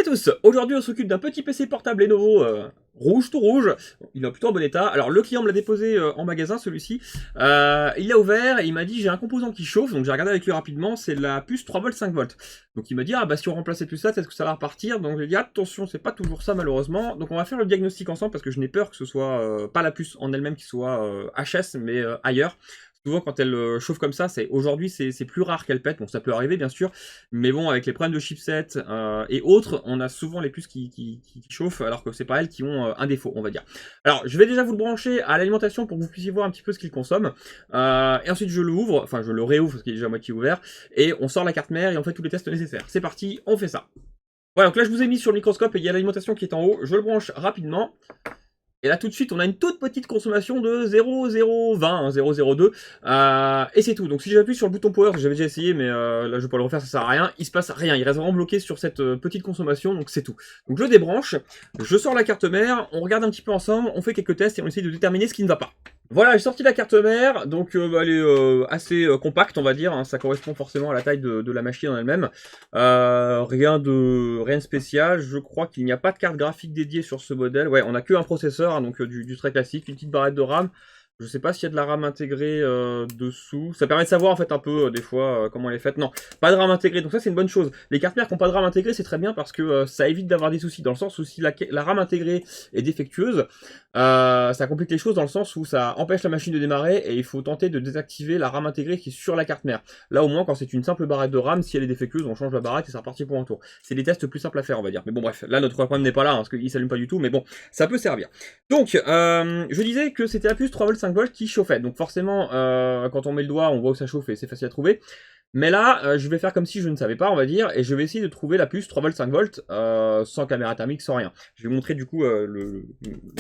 Salut à tous. Aujourd'hui on s'occupe d'un petit PC portable Lenovo rouge, tout rouge, il est plutôt en bon état. Alors le client me l'a déposé en magasin celui-ci, il l'a ouvert et il m'a dit j'ai un composant qui chauffe, donc j'ai regardé avec lui rapidement, c'est la puce 3V 5V. Donc il m'a dit ah bah si on remplaçait tout ça, est-ce que ça va repartir? Donc j'ai dit attention, c'est pas toujours ça malheureusement, donc on va faire le diagnostic ensemble parce que je n'ai peur que ce soit pas la puce en elle-même qui soit HS mais ailleurs. Souvent quand elle chauffe comme ça, aujourd'hui c'est plus rare qu'elle pète, bon ça peut arriver bien sûr, mais bon avec les problèmes de chipset et autres, on a souvent les puces qui chauffent alors que c'est pas elles qui ont un défaut on va dire. Alors je vais déjà vous le brancher à l'alimentation pour que vous puissiez voir un petit peu ce qu'il consomme, et ensuite je l'ouvre, enfin je le réouvre parce qu'il est déjà à moitié ouvert, et on sort la carte mère et on fait tous les tests nécessaires. C'est parti, on fait ça. Voilà, donc là je vous ai mis sur le microscope et il y a l'alimentation qui est en haut, je le branche rapidement. Et là tout de suite on a une toute petite consommation de 0,020, hein, 0,02, et c'est tout. Donc si j'appuie sur le bouton power, j'avais déjà essayé mais là je vais pas le refaire, ça sert à rien, il se passe rien, il reste vraiment bloqué sur cette petite consommation, donc c'est tout. Donc je débranche, je sors la carte mère, on regarde un petit peu ensemble, on fait quelques tests et on essaie de déterminer ce qui ne va pas. Voilà, j'ai sorti la carte mère, donc elle est assez compacte on va dire, hein, ça correspond forcément à la taille de la machine en elle-même. Rien de spécial, je crois qu'il n'y a pas de carte graphique dédiée sur ce modèle, ouais on a que un processeur, hein, donc du très classique, une petite barrette de RAM. Je sais pas s'il y a de la RAM intégrée dessous. Ça permet de savoir en fait un peu des fois comment elle est faite. Non, pas de RAM intégrée, donc ça c'est une bonne chose. Les cartes mères qui n'ont pas de RAM intégrée c'est très bien parce que ça évite d'avoir des soucis, dans le sens où si la RAM intégrée est défectueuse, ça complique les choses dans le sens où ça empêche la machine de démarrer et il faut tenter de désactiver la RAM intégrée qui est sur la carte mère. Là au moins quand c'est une simple barrette de RAM, si elle est défectueuse on change la barrette et c'est reparti pour un tour. C'est des tests plus simples à faire on va dire. Mais bon bref, là notre problème n'est pas là hein, parce qu'il s'allume pas du tout, mais bon, ça peut servir. Donc je disais que c'était la puce 3V 5V qui chauffait, donc forcément quand on met le doigt on voit où ça chauffe et c'est facile à trouver. Mais là, je vais faire comme si je ne savais pas, on va dire, et je vais essayer de trouver la puce 3V 5V sans caméra thermique, sans rien. Je vais montrer du coup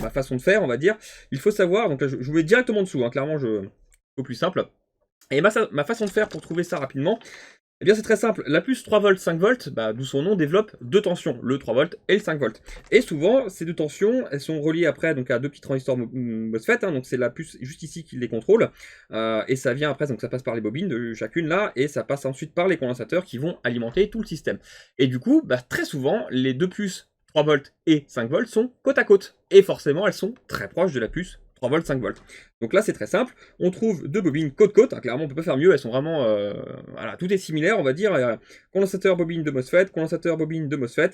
ma façon de faire, on va dire. Il faut savoir, donc là, je vous mets directement dessous, hein, clairement, au plus simple. Et ma façon de faire pour trouver ça rapidement, eh bien c'est très simple, la puce 3V 5V, bah, d'où son nom, développe deux tensions, le 3V et le 5V. Et souvent, ces deux tensions, elles sont reliées après donc, à deux petits transistors MOSFET, hein, donc c'est la puce juste ici qui les contrôle, et ça vient après, donc ça passe par les bobines de chacune là, et ça passe ensuite par les condensateurs qui vont alimenter tout le système. Et du coup, bah, très souvent, les deux puces 3V et 5V sont côte à côte, et forcément elles sont très proches de la puce 3V 5V. Donc là c'est très simple, on trouve deux bobines côte-côte, hein, clairement on peut pas faire mieux, elles sont vraiment, voilà, tout est similaire on va dire, condensateur bobine de MOSFET, condensateur bobine de MOSFET,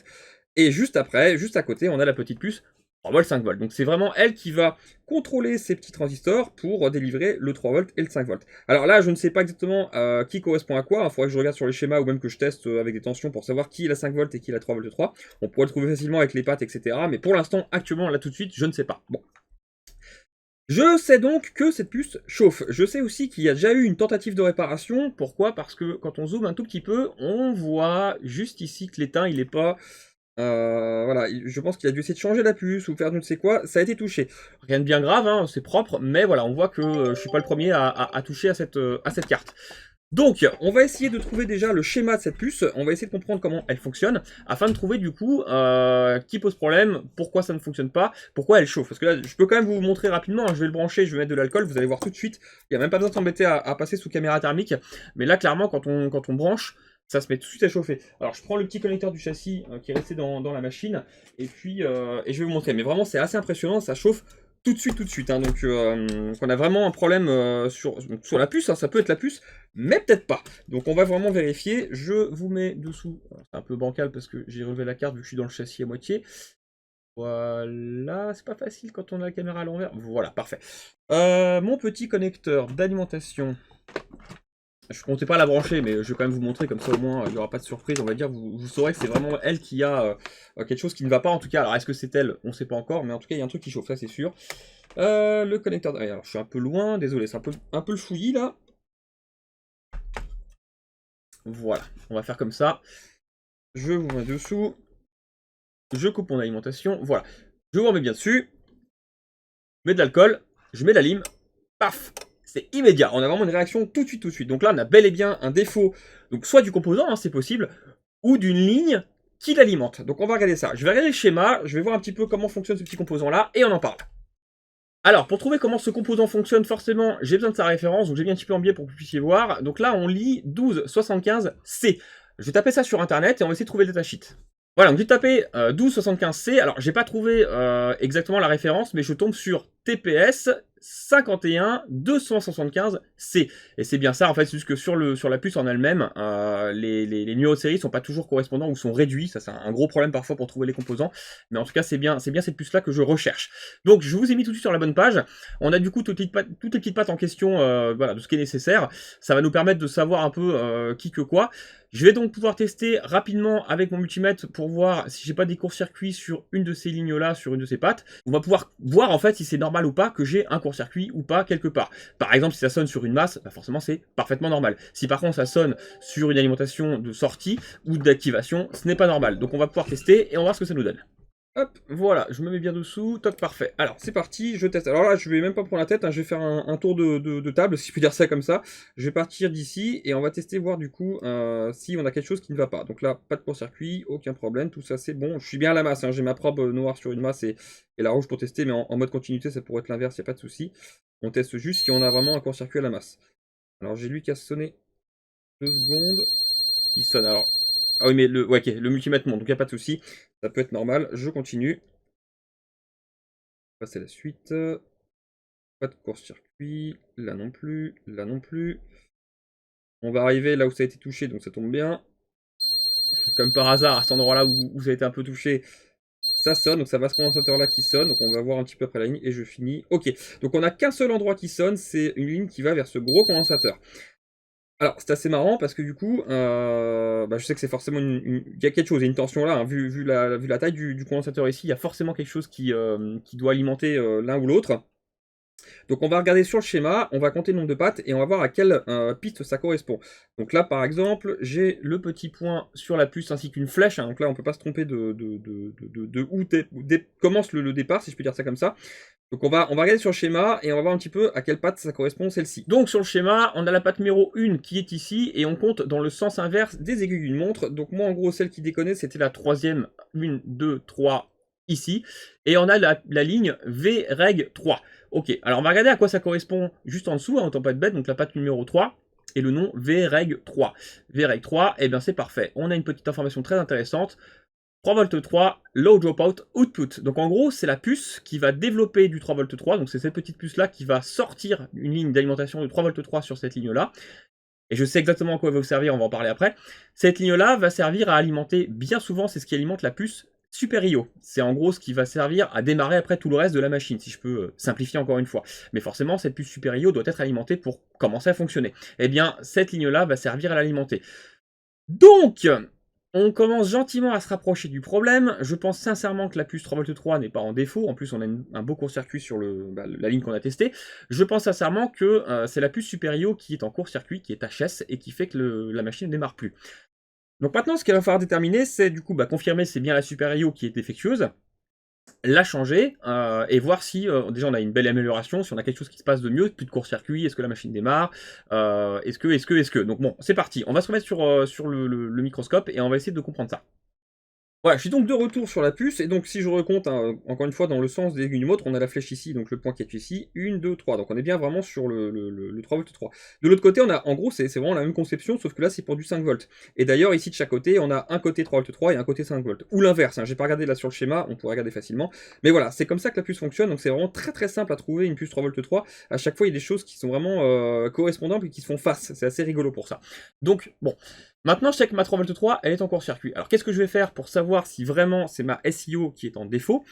et juste après, juste à côté, on a la petite puce 3V 5V. Donc c'est vraiment elle qui va contrôler ces petits transistors pour délivrer le 3V et le 5V. Alors là je ne sais pas exactement qui correspond à quoi, il faudrait que je regarde sur les schémas ou même que je teste avec des tensions pour savoir qui est la 5V et qui est la 3V3. On pourrait le trouver facilement avec les pattes etc. Mais pour l'instant, actuellement, là tout de suite, je ne sais pas. Bon. Je sais donc que cette puce chauffe. Je sais aussi qu'il y a déjà eu une tentative de réparation. Pourquoi? Parce que quand on zoome un tout petit peu, on voit juste ici que l'étain, il est pas... voilà, je pense qu'il a dû essayer de changer la puce ou faire je ne sais quoi, ça a été touché. Rien de bien grave, hein, c'est propre, mais voilà, on voit que je suis pas le premier à toucher à cette carte. Donc, on va essayer de trouver déjà le schéma de cette puce, on va essayer de comprendre comment elle fonctionne, afin de trouver du coup qui pose problème, pourquoi ça ne fonctionne pas, pourquoi elle chauffe. Parce que là, je peux quand même vous montrer rapidement, hein, je vais le brancher, je vais mettre de l'alcool, vous allez voir tout de suite, il n'y a même pas besoin de s'embêter à passer sous caméra thermique, mais là, clairement, quand on branche, ça se met tout de suite à chauffer. Alors, je prends le petit connecteur du châssis qui est resté dans la machine, et puis et je vais vous montrer. Mais vraiment, c'est assez impressionnant, ça chauffe tout de suite. Hein. Donc, on a vraiment un problème sur la puce, hein, ça peut être la puce, mais peut-être pas. Donc, on va vraiment vérifier. Je vous mets dessous. C'est un peu bancal parce que j'ai relevé la carte vu que je suis dans le châssis à moitié. Voilà, c'est pas facile quand on a la caméra à l'envers. Voilà, parfait. Mon petit connecteur d'alimentation. Je comptais pas la brancher, mais je vais quand même vous montrer, comme ça au moins il n'y aura pas de surprise, on va dire, vous saurez que c'est vraiment elle qui a quelque chose qui ne va pas en tout cas. Alors est-ce que c'est elle? On ne sait pas encore, mais en tout cas il y a un truc qui chauffe, ça c'est sûr. Le connecteur, alors je suis un peu loin, désolé, c'est un peu le fouillis là. Voilà, on va faire comme ça. Je vous mets dessous. Je coupe mon alimentation, voilà. Je vous remets bien dessus. Je mets de l'alcool, je mets de la lime, paf! C'est immédiat, on a vraiment une réaction tout de suite. Donc là, on a bel et bien un défaut, donc soit du composant, hein, c'est possible, ou d'une ligne qui l'alimente. Donc on va regarder ça. Je vais regarder le schéma, je vais voir un petit peu comment fonctionne ce petit composant-là, et on en parle. Alors, pour trouver comment ce composant fonctionne, forcément, j'ai besoin de sa référence, donc j'ai mis un petit peu en biais pour que vous puissiez voir. Donc là, on lit 1275C. Je vais taper ça sur internet et on va essayer de trouver le datasheet. Voilà, donc j'ai tapé 1275C, alors j'ai pas trouvé exactement la référence, mais je tombe sur TPS 51275C. Et c'est bien ça, en fait, c'est juste que sur la puce en elle-même, les numéros de série sont pas toujours correspondants ou sont réduits, ça c'est un gros problème parfois pour trouver les composants, mais en tout cas c'est bien cette puce-là que je recherche. Donc je vous ai mis tout de suite sur la bonne page, on a du coup toutes les petites pattes en question voilà, de ce qui est nécessaire, ça va nous permettre de savoir un peu qui que quoi. Je vais donc pouvoir tester rapidement avec mon multimètre pour voir si j'ai pas des courts-circuits sur une de ces lignes-là, sur une de ces pattes. On va pouvoir voir en fait si c'est normal ou pas que j'ai un court-circuit ou pas quelque part. Par exemple, si ça sonne sur une masse, bah forcément c'est parfaitement normal. Si par contre ça sonne sur une alimentation de sortie ou d'activation, ce n'est pas normal. Donc on va pouvoir tester et on va voir ce que ça nous donne. Hop, voilà, je me mets bien dessous, top, parfait. Alors, c'est parti, je teste. Alors là, je vais même pas prendre la tête, hein, je vais faire un tour de table, si je puis dire ça comme ça. Je vais partir d'ici, et on va tester, voir du coup, si on a quelque chose qui ne va pas. Donc là, pas de court-circuit, aucun problème, tout ça c'est bon. Je suis bien à la masse, hein, j'ai ma probe noire sur une masse et la rouge pour tester, mais en mode continuité, ça pourrait être l'inverse, il n'y a pas de souci. On teste juste si on a vraiment un court-circuit à la masse. Alors, j'ai lui qui a sonné 2 secondes. Il sonne, alors... Ah oui, mais ouais, ok, le multimètre monte, donc il n'y a pas de souci. Ça peut être normal, je continue. Passer à la suite. Pas de court-circuit. Là non plus. Là non plus. On va arriver là où ça a été touché, donc ça tombe bien. Comme par hasard, à cet endroit-là où ça a été un peu touché, ça sonne. Donc ça va ce condensateur-là qui sonne. Donc on va voir un petit peu après la ligne et je finis. Ok. Donc on n'a qu'un seul endroit qui sonne, c'est une ligne qui va vers ce gros condensateur. Alors, c'est assez marrant parce que du coup, je sais que c'est forcément il y a quelque chose, il y a une tension là, hein, vu la taille du condensateur ici, il y a forcément quelque chose qui doit alimenter l'un ou l'autre. Donc on va regarder sur le schéma, on va compter le nombre de pattes et on va voir à quelle piste ça correspond. Donc là par exemple, j'ai le petit point sur la puce ainsi qu'une flèche, hein, donc là on peut pas se tromper de où commence le départ, si je peux dire ça comme ça. Donc on va regarder sur le schéma et on va voir un petit peu à quelle patte ça correspond celle-ci. Donc sur le schéma, on a la patte numéro 1 qui est ici et on compte dans le sens inverse des aiguilles d'une montre. Donc moi en gros celle qui déconnait c'était la troisième, 1, 2, 3 ici. Et on a la ligne V reg 3. Ok, alors on va regarder à quoi ça correspond juste en dessous, hein, autant pas être bête, donc la patte numéro 3 et le nom VREG 3. VREG 3, et bien c'est parfait. On a une petite information très intéressante. 3V3, low dropout output. Donc en gros, c'est la puce qui va développer du 3V3, donc c'est cette petite puce-là qui va sortir une ligne d'alimentation de 3V3 sur cette ligne-là. Et je sais exactement à quoi elle va vous servir, on va en parler après. Cette ligne-là va servir à alimenter, bien souvent, c'est ce qui alimente la puce Super IO. C'est en gros ce qui va servir à démarrer après tout le reste de la machine, si je peux simplifier encore une fois. Mais forcément, cette puce Super IO doit être alimentée pour commencer à fonctionner. Eh bien, cette ligne-là va servir à l'alimenter. Donc, on commence gentiment à se rapprocher du problème. Je pense sincèrement que la puce 3V3 n'est pas en défaut. En plus, on a un beau court-circuit sur la ligne qu'on a testée. Je pense sincèrement que c'est la puce Super IO qui est en court-circuit, qui est HS, et qui fait que la machine ne démarre plus. Donc maintenant, ce qu'il va falloir déterminer, c'est du coup confirmer c'est bien la Super IO qui est défectueuse, la changer, et voir si déjà on a une belle amélioration, si on a quelque chose qui se passe de mieux, plus de court-circuit, est-ce que la machine démarre, est-ce que... Donc bon, c'est parti, on va se remettre sur le microscope et on va essayer de comprendre ça. Voilà, je suis donc de retour sur la puce, et donc si je recompte, hein, encore une fois, dans le sens des aiguilles d'une montre, on a la flèche ici, donc le point qui est ici, 1, 2, 3, donc on est bien vraiment sur le 3V3. De l'autre côté, on a, en gros, c'est vraiment la même conception, sauf que là, c'est pour du 5V. Et d'ailleurs, ici, de chaque côté, on a un côté 3V3 et un côté 5V. Ou l'inverse, hein, j'ai pas regardé là sur le schéma, on pourrait regarder facilement. Mais voilà, c'est comme ça que la puce fonctionne, donc c'est vraiment très très simple à trouver une puce 3V3. À chaque fois, il y a des choses qui sont vraiment correspondantes et qui se font face, c'est assez rigolo pour ça. Donc, bon... Maintenant, je sais que ma 3V3, elle est en court-circuit. Alors, qu'est-ce que je vais faire pour savoir si vraiment c'est ma SIO qui est en défaut?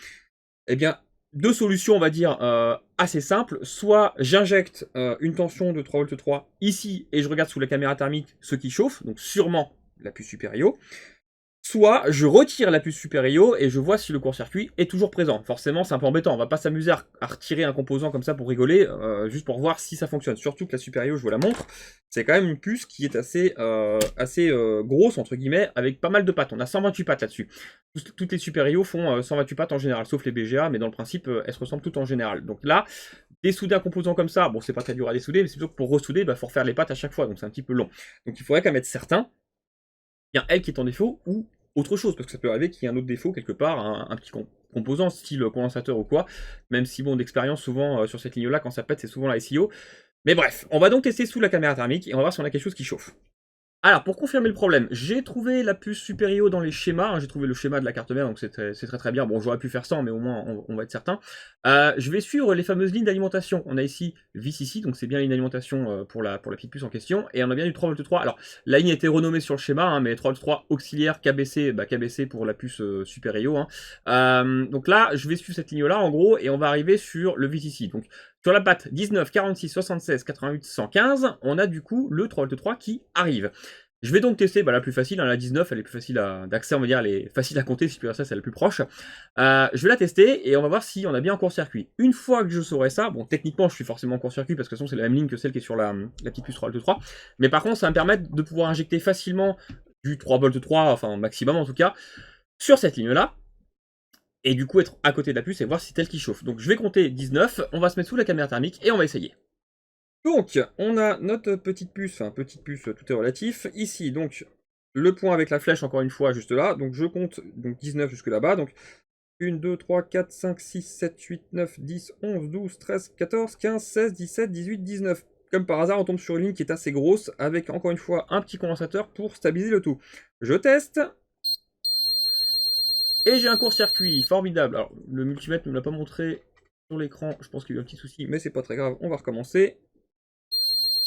Eh bien, deux solutions, on va dire, assez simples. Soit j'injecte une tension de 3V3 ici, et je regarde sous la caméra thermique ce qui chauffe, donc sûrement la puce Super IO. Soit je retire la puce Super IO et je vois si le court-circuit est toujours présent. Forcément, c'est un peu embêtant. On va pas s'amuser à retirer un composant comme ça pour rigoler, juste pour voir si ça fonctionne. Surtout que la Super IO, je vous la montre, c'est quand même une puce qui est assez grosse, entre guillemets, avec pas mal de pattes. On a 128 pattes là-dessus. Toutes les Super IO font 128 pattes en général, sauf les BGA, mais dans le principe, elles se ressemblent toutes en général. Donc là, dessouder un composant comme ça, bon, c'est pas très dur à dessouder, mais c'est plutôt que pour ressouder, il faut refaire les pattes à chaque fois, donc c'est un petit peu long. Donc il faudrait qu'à mettre certains, bien elle qui est en défaut, ou autre chose, parce que ça peut arriver qu'il y ait un autre défaut quelque part, un petit composant style condensateur ou quoi, même si bon d'expérience souvent sur cette ligne là quand ça pète c'est souvent la SIO. Mais bref, on va donc tester sous la caméra thermique et on va voir si on a quelque chose qui chauffe. Alors, pour confirmer le problème, j'ai trouvé la puce Super-IO dans les schémas, hein, j'ai trouvé le schéma de la carte mère, donc c'est très bien. Bon, j'aurais pu faire sans, mais au moins, on va être certain. Je vais suivre les fameuses lignes d'alimentation. On a ici VCC, donc c'est bien une alimentation pour la petite puce en question, et on a bien du 3V3. Alors, la ligne a été renommée sur le schéma, hein, mais 3V3 auxiliaire KBC, KBC pour la puce Super-IO. Hein. Donc là, je vais suivre cette ligne-là, en gros, et on va arriver sur le VCC. Donc, sur la patte 19, 46, 76, 88, 115, on a du coup le 3V3 qui arrive. Je vais donc tester la plus facile, hein, la 19, elle est plus facile d'accès, on va dire, elle est facile à compter, si tu veux ça, c'est la plus proche. Je vais la tester et on va voir si on a bien en court-circuit. Une fois que je saurai ça, bon, techniquement, je suis forcément en court-circuit parce que de toute façon, c'est la même ligne que celle qui est sur la petite puce 3V3. Mais par contre, ça va me permettre de pouvoir injecter facilement du 3V3, enfin, maximum en tout cas, sur cette ligne-là. Et du coup, être à côté de la puce et voir si c'est elle qui chauffe. Donc, je vais compter 19, on va se mettre sous la caméra thermique et on va essayer. Donc, on a notre petite puce, enfin petite puce, tout est relatif. Ici, donc, le point avec la flèche, encore une fois, juste là. Donc, je compte donc 19 jusque là-bas. Donc, 1, 2, 3, 4, 5, 6, 7, 8, 9, 10, 11, 12, 13, 14, 15, 16, 17, 18, 19. Comme par hasard, on tombe sur une ligne qui est assez grosse, avec, encore une fois, un petit condensateur pour stabiliser le tout. Je teste. Et j'ai un court-circuit, formidable. Alors, le multimètre ne me l'a pas montré sur l'écran, je pense qu'il y a eu un petit souci, mais c'est pas très grave, on va recommencer.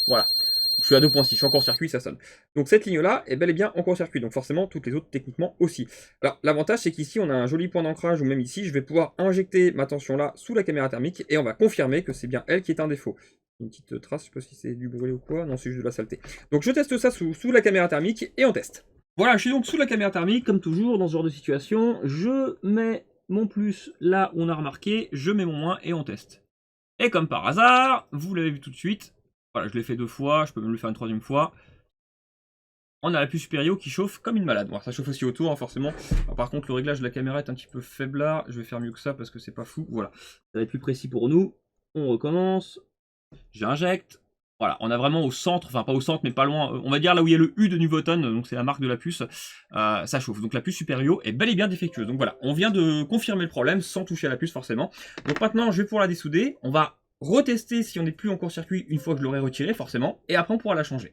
Voilà. Je suis à 2.6, je suis en court-circuit, ça sonne. Donc cette ligne-là est bel et bien en court-circuit, donc forcément toutes les autres techniquement aussi. Alors l'avantage c'est qu'ici on a un joli point d'ancrage, ou même ici, je vais pouvoir injecter ma tension là sous la caméra thermique, et on va confirmer que c'est bien elle qui est un défaut. Une petite trace, je sais pas si c'est du bruit ou quoi, non c'est juste de la saleté. Donc je teste ça sous la caméra thermique, et on teste. Voilà, je suis donc sous la caméra thermique, comme toujours dans ce genre de situation, je mets mon plus là où on a remarqué, je mets mon moins, et on teste. Et comme par hasard, vous l'avez vu tout de suite, voilà, je l'ai fait 2 fois, je peux même le faire une 3e fois. On a la puce Super-IO qui chauffe comme une malade. Bon, ça chauffe aussi autour, hein, forcément. Alors, par contre, le réglage de la caméra est un petit peu faible là. Je vais faire mieux que ça parce que c'est pas fou. Voilà, ça va être plus précis pour nous. On recommence. J'injecte. Voilà, on a vraiment au centre, enfin pas au centre, mais pas loin. On va dire là où il y a le U de Nuvoton, donc c'est la marque de la puce. Ça chauffe. Donc la puce Super-IO est bel et bien défectueuse. Donc voilà, on vient de confirmer le problème sans toucher à la puce forcément. Donc maintenant, je vais pouvoir la dessouder. On va retester si on n'est plus en court-circuit une fois que je l'aurai retiré forcément, et après on pourra la changer.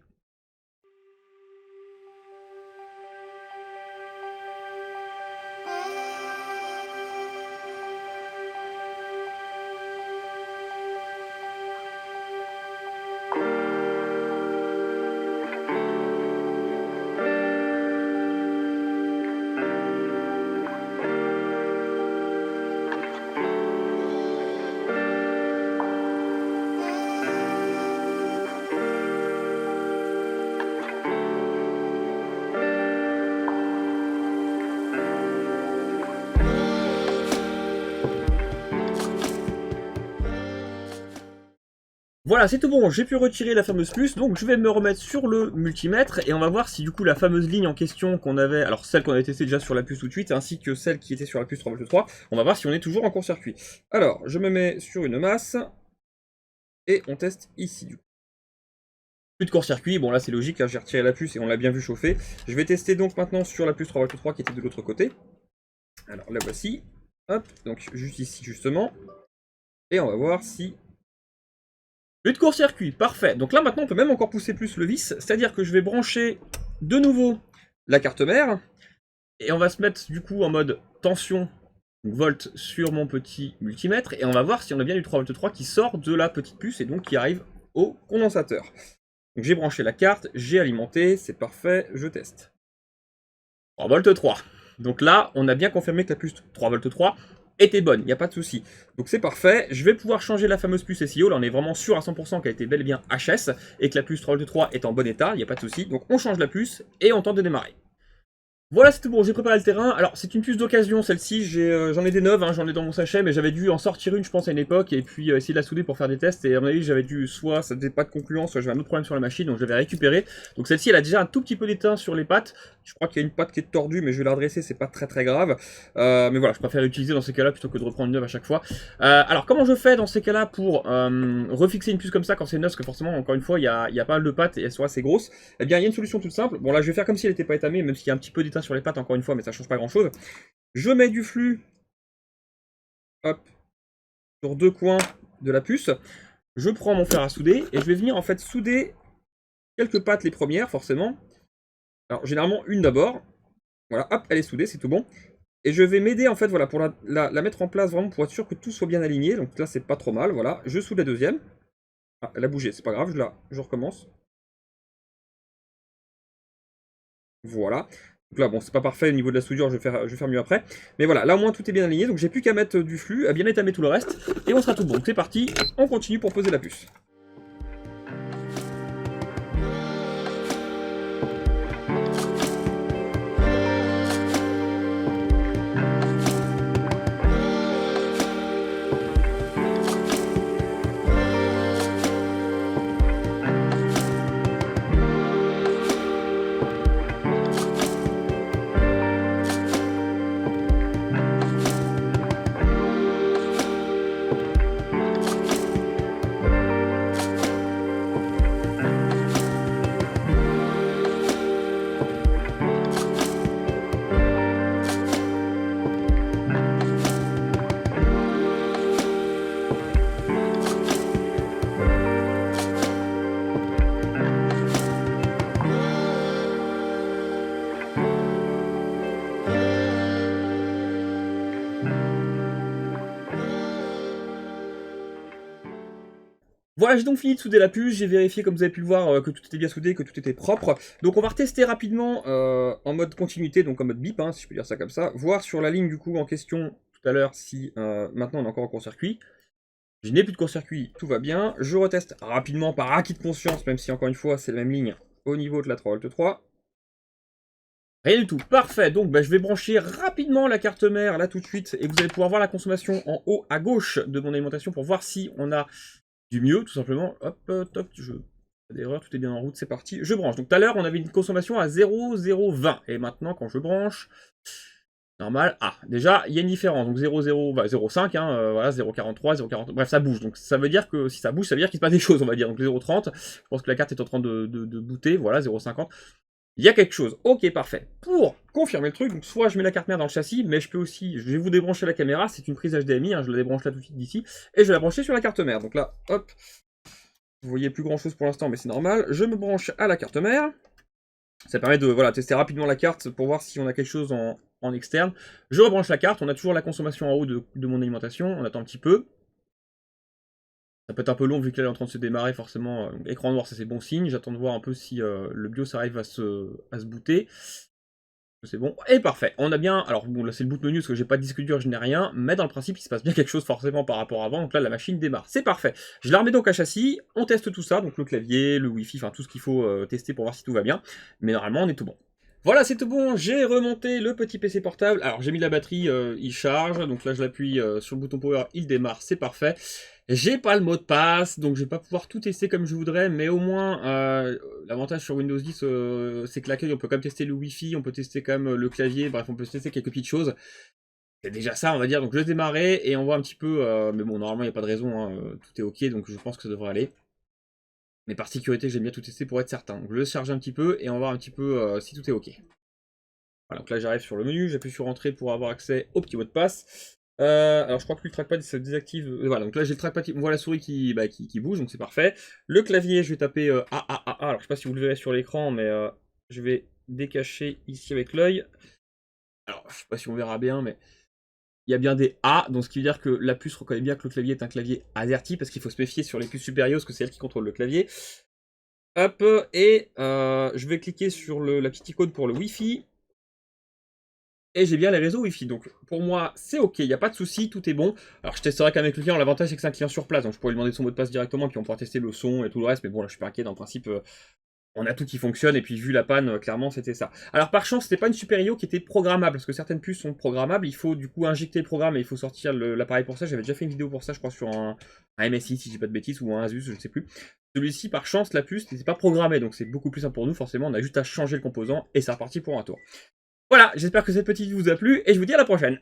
Voilà, c'est tout bon, j'ai pu retirer la fameuse puce, donc je vais me remettre sur le multimètre, et on va voir si du coup la fameuse ligne en question qu'on avait, alors celle qu'on avait testée déjà sur la puce tout de suite, ainsi que celle qui était sur la puce 3V3, on va voir si on est toujours en court-circuit. Alors, je me mets sur une masse, et on teste ici du coup. Plus de court-circuit, bon là c'est logique, hein, j'ai retiré la puce et on l'a bien vu chauffer. Je vais tester donc maintenant sur la puce 3V3 qui était de l'autre côté. Alors la voici, hop, donc juste ici justement, et on va voir si... Plus de court-circuit, parfait. Donc là maintenant on peut même encore pousser plus le vis, c'est-à-dire que je vais brancher de nouveau la carte mère, et on va se mettre du coup en mode tension, donc volt sur mon petit multimètre, et on va voir si on a bien du 3V3 qui sort de la petite puce et donc qui arrive au condensateur. Donc j'ai branché la carte, j'ai alimenté, c'est parfait, je teste. 3V3. Donc là, on a bien confirmé que la puce 3V3 était bonne, il n'y a pas de souci. Donc c'est parfait, je vais pouvoir changer la fameuse puce SIO, là on est vraiment sûr à 100% qu'elle était bel et bien HS, et que la puce 3V3 est en bon état, il n'y a pas de souci. Donc on change la puce, et on tente de démarrer. Voilà, c'est tout bon, j'ai préparé le terrain. Alors, c'est une puce d'occasion, celle-ci, j'en ai des neuves, hein, j'en ai dans mon sachet, mais j'avais dû en sortir une, je pense, à une époque, et puis essayer de la souder pour faire des tests, et à mon avis, j'avais dû, soit ça n'était pas de concluant, soit j'avais un autre problème sur la machine, donc je l'avais récupéré. Donc celle-ci, elle a déjà un tout petit peu d'étain sur les pattes, je crois qu'il y a une patte qui est tordue, mais je vais la redresser, c'est pas très grave. Mais voilà, je préfère l'utiliser dans ces cas-là, plutôt que de reprendre une neuve à chaque fois. Alors, comment je fais dans ces cas-là pour refixer une puce comme ça quand c'est neuf, parce que forcément, encore une fois, il y a pas mal de pattes, et elles sont assez grosses. Eh bien, il y a une solution toute simple. Bon, là, je vais faire comme si elle n'était pas étamée, même s'il y a un petit peu d'étain sur les pattes, encore une fois, mais ça change pas grand chose. Je mets du flux, hop, sur 2 coins de la puce. Je prends mon fer à souder et je vais venir en fait souder quelques pattes les premières, forcément. Alors, généralement, une d'abord. Voilà, hop, elle est soudée, c'est tout bon. Et je vais m'aider, en fait, voilà, pour la mettre en place, vraiment, pour être sûr que tout soit bien aligné. Donc là, c'est pas trop mal, voilà. Je soude la deuxième. Ah, elle a bougé, c'est pas grave, je recommence. Voilà. Donc là, bon, c'est pas parfait au niveau de la soudure, je vais faire mieux après. Mais voilà, là au moins tout est bien aligné, donc j'ai plus qu'à mettre du flux, à bien étamer tout le reste, et on sera tout bon. Donc c'est parti, on continue pour poser la puce. Voilà, j'ai donc fini de souder la puce, j'ai vérifié comme vous avez pu le voir que tout était bien soudé, que tout était propre. Donc on va retester rapidement en mode continuité, donc en mode bip, hein, si je peux dire ça comme ça. Voir sur la ligne du coup en question tout à l'heure si maintenant on est encore en court-circuit. Je n'ai plus de court-circuit, tout va bien. Je reteste rapidement par acquis de conscience, même si encore une fois c'est la même ligne au niveau de la 3V3. Rien du tout, parfait, donc bah, je vais brancher rapidement la carte mère là tout de suite et vous allez pouvoir voir la consommation en haut à gauche de mon alimentation pour voir si on a du mieux, tout simplement. Hop, top, pas d'erreur, tout est bien en route, c'est parti. Je branche. Donc tout à l'heure, on avait une consommation à 0,020. Et maintenant, quand je branche, normal. Ah, déjà, il y a une différence. Donc 0,0, bah, 0,5, hein, voilà, 0,43, 0,40. Bref, ça bouge. Donc ça veut dire que si ça bouge, ça veut dire qu'il se passe des choses, on va dire. Donc 0,30, je pense que la carte est en train de booter. Voilà, 0,50. Il y a quelque chose. Ok, parfait. Pour confirmer le truc, donc soit je mets la carte mère dans le châssis, mais je peux aussi, je vais vous débrancher la caméra, c'est une prise HDMI, hein, je la débranche là tout de suite d'ici, et je vais la brancher sur la carte mère. Donc là, hop, vous voyez plus grand chose pour l'instant, mais c'est normal. Je me branche à la carte mère. Ça permet de voilà, tester rapidement la carte pour voir si on a quelque chose en externe. Je rebranche la carte, on a toujours la consommation en haut de mon alimentation, on attend un petit peu. Ça peut être un peu long vu qu'elle est en train de se démarrer forcément. Écran noir, ça c'est bon signe. J'attends de voir un peu si le BIOS arrive à se booter. C'est bon, et parfait. On a bien, alors bon là c'est le boot menu parce que j'ai pas de disque dur, je n'ai rien, mais dans le principe il se passe bien quelque chose forcément par rapport à avant, donc là la machine démarre. C'est parfait. Je la remets donc à châssis, on teste tout ça, donc le clavier, le wifi, enfin tout ce qu'il faut tester pour voir si tout va bien, mais normalement on est tout bon. Voilà, c'est tout bon, j'ai remonté le petit PC portable, alors j'ai mis la batterie, il charge, donc là je l'appuie sur le bouton power, il démarre, c'est parfait. J'ai pas le mot de passe, donc je vais pas pouvoir tout tester comme je voudrais, mais au moins, l'avantage sur Windows 10, c'est que l'accueil, on peut quand même tester le Wi-Fi, on peut tester quand même le clavier, bref, on peut tester quelques petites choses. C'est déjà ça, on va dire, donc je vais démarrer, et on voit un petit peu, mais bon, normalement, il n'y a pas de raison, hein, tout est ok, donc je pense que ça devrait aller. Mais par sécurité, j'aime bien tout tester pour être certain. Donc je le charge un petit peu, et on va voir un petit peu si tout est ok. Voilà, donc là j'arrive sur le menu, j'appuie sur entrée pour avoir accès au petit mot de passe. Alors je crois que le trackpad se désactive. Voilà, donc là j'ai le trackpad, on voit la souris qui bouge, donc c'est parfait. Le clavier, je vais taper A. Alors je sais pas si vous le verrez sur l'écran, mais je vais décacher ici avec l'œil. Alors je sais pas si on verra bien, mais il y a bien des A, donc ce qui veut dire que la puce reconnaît bien que le clavier est un clavier AZERTY, parce qu'il faut se méfier sur les puces supérieures, parce que c'est elle qui contrôle le clavier. Hop, et je vais cliquer sur la petite icône pour le Wi-Fi. Et j'ai bien les réseaux Wi-Fi, donc pour moi c'est ok, il n'y a pas de souci, tout est bon. Alors je testerai quand même avec le client, l'avantage c'est que c'est un client sur place, donc je pourrais lui demander son mot de passe directement, puis on pourra tester le son et tout le reste, mais bon là je suis pas inquiet, dans le principe on a tout qui fonctionne, et puis vu la panne, clairement c'était ça. Alors par chance c'était pas une Super IO qui était programmable, parce que certaines puces sont programmables, il faut du coup injecter le programme et il faut sortir l'appareil pour ça, j'avais déjà fait une vidéo pour ça je crois sur un MSI si j'ai pas de bêtises, ou un Asus, je ne sais plus. Celui-ci par chance la puce n'était pas programmée, donc c'est beaucoup plus simple pour nous, forcément on a juste à changer le composant, et c'est reparti pour un tour. Voilà, j'espère que cette petite vidéo vous a plu, et je vous dis à la prochaine.